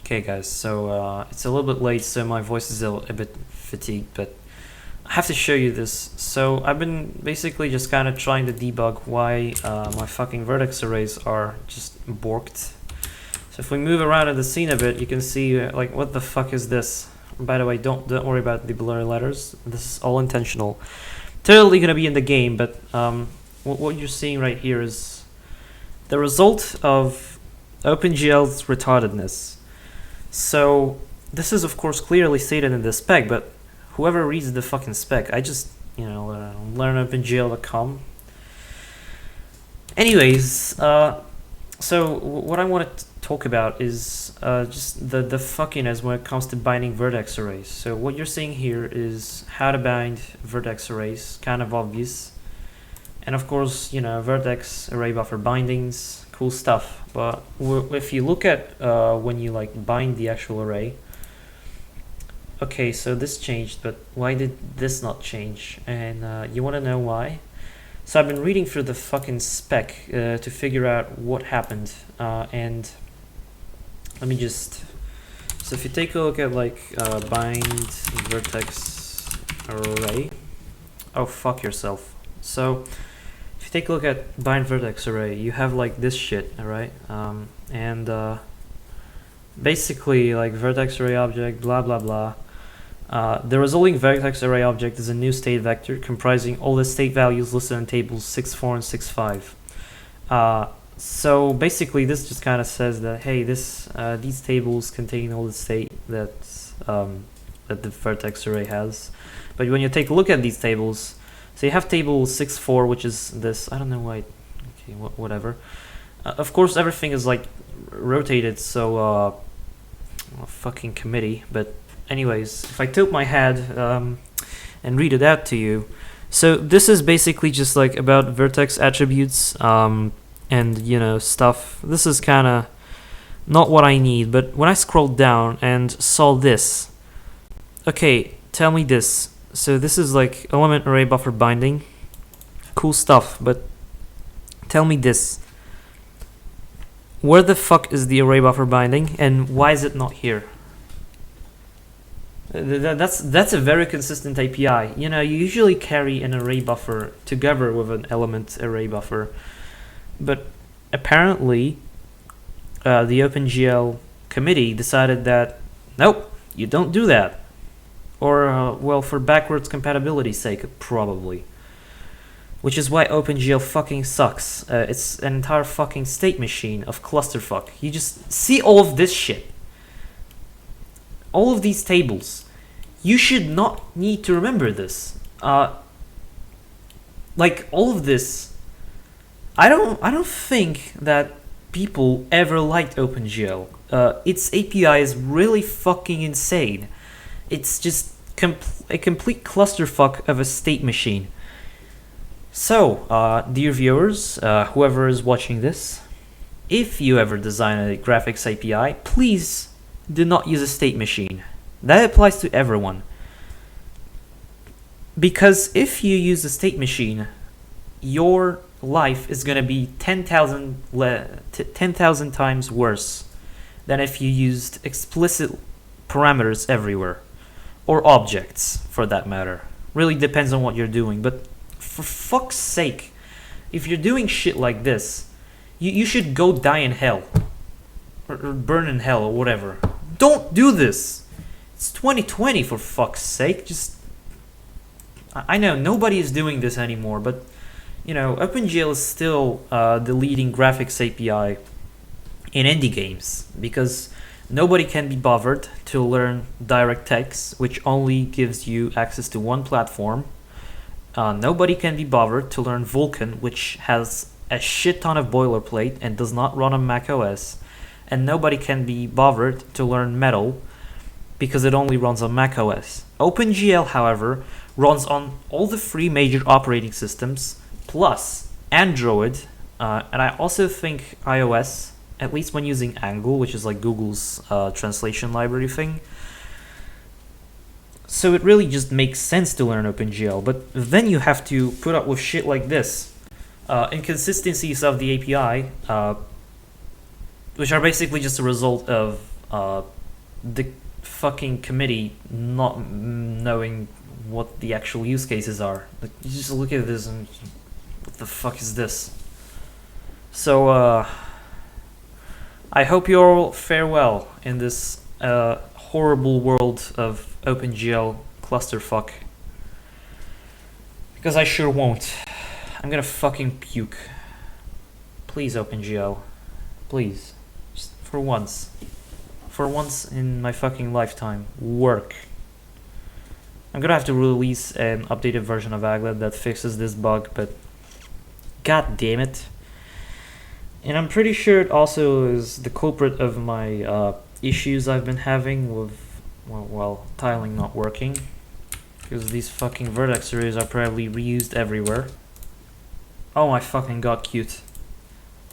Okay, guys, so it's a little bit late, so my voice is a bit fatigued, but I have to show you this. So I've been basically just kind of trying to debug why my fucking vertex arrays are just borked. So if we move around in the scene a bit, you can see like, what the fuck is this? By the way, don't worry about the blurry letters. This is all intentional. Totally gonna be in the game, but what you're seeing right here is the result of OpenGL's retardedness. So this is of course clearly stated in the spec, but whoever reads the fucking spec, I just, learn opengl.com. Anyways, so what I want to talk about is just the fuckiness when it comes to binding vertex arrays. So what you're seeing here is how to bind vertex arrays, kind of obvious. And of course, vertex array buffer bindings, cool stuff. But if you look at when you bind the actual array, okay, so this changed, but why did this not change? And you want to know why? So I've been reading through the fucking spec to figure out what happened, and let me just. So if you take a look at bind vertex array, oh fuck yourself. So if you take a look at bind vertex array, you have this shit, alright? And basically vertex array object, blah blah blah. The resulting vertex array object is a new state vector comprising all the state values listed in tables 6.4 and 6.5. So basically this just kind of says that, hey, these tables contain all the state that the vertex array has. But when you take a look at these tables, so you have table 6.4, which is this, I don't know why, okay, whatever. Of course everything is rotated, so fucking committee, but anyways, if I tilt my head and read it out to you, so this is basically just about vertex attributes and stuff. This is kind of not what I need, but when I scrolled down and saw this, okay, tell me this. So this is element array buffer binding, cool stuff, but tell me this. Where the fuck is the array buffer binding and why is it not here? That's a very consistent API. You usually carry an array buffer together with an element array buffer, but apparently the OpenGL committee decided that nope, you don't do that, or well, for backwards compatibility's sake, probably. Which is why OpenGL fucking sucks. It's an entire fucking state machine of clusterfuck. You just see all of this shit. All of these tables, you should not need to remember this. All of this, I don't think that people ever liked OpenGL. Its API is really fucking insane. It's just a complete clusterfuck of a state machine. So, dear viewers, whoever is watching this, if you ever design a graphics API, please do not use a state machine. That applies to everyone. Because if you use a state machine, your life is going to be 10,000 times worse than if you used explicit parameters everywhere. Or objects, for that matter. Really depends on what you're doing. But for fuck's sake, if you're doing shit like this, you should go die in hell. Or burn in hell, or whatever. Don't do this. It's 2020, for fuck's sake. Just, I know nobody is doing this anymore, but OpenGL is still the leading graphics API in indie games because nobody can be bothered to learn DirectX, which only gives you access to one platform. Nobody can be bothered to learn Vulkan, which has a shit ton of boilerplate and does not run on macOS. And nobody can be bothered to learn Metal because it only runs on macOS. OpenGL, however, runs on all the three major operating systems, plus Android, and I also think iOS, at least when using Angle, which is Google's translation library thing. So it really just makes sense to learn OpenGL, but then you have to put up with shit like this. Inconsistencies of the API, which are basically just a result of the fucking committee not knowing what the actual use cases are. Like, you just look at this and what the fuck is this? So I hope you all fare well in this horrible world of OpenGL clusterfuck, because I sure won't. I'm gonna fucking puke. Please, OpenGL, please, just for once in my fucking lifetime, work. I'm gonna have to release an updated version of Aglet that fixes this bug, but god damn it. And I'm pretty sure it also is the culprit of my issues I've been having with, well, tiling not working, because these fucking vertex arrays are probably reused everywhere. Oh my fucking god, cute.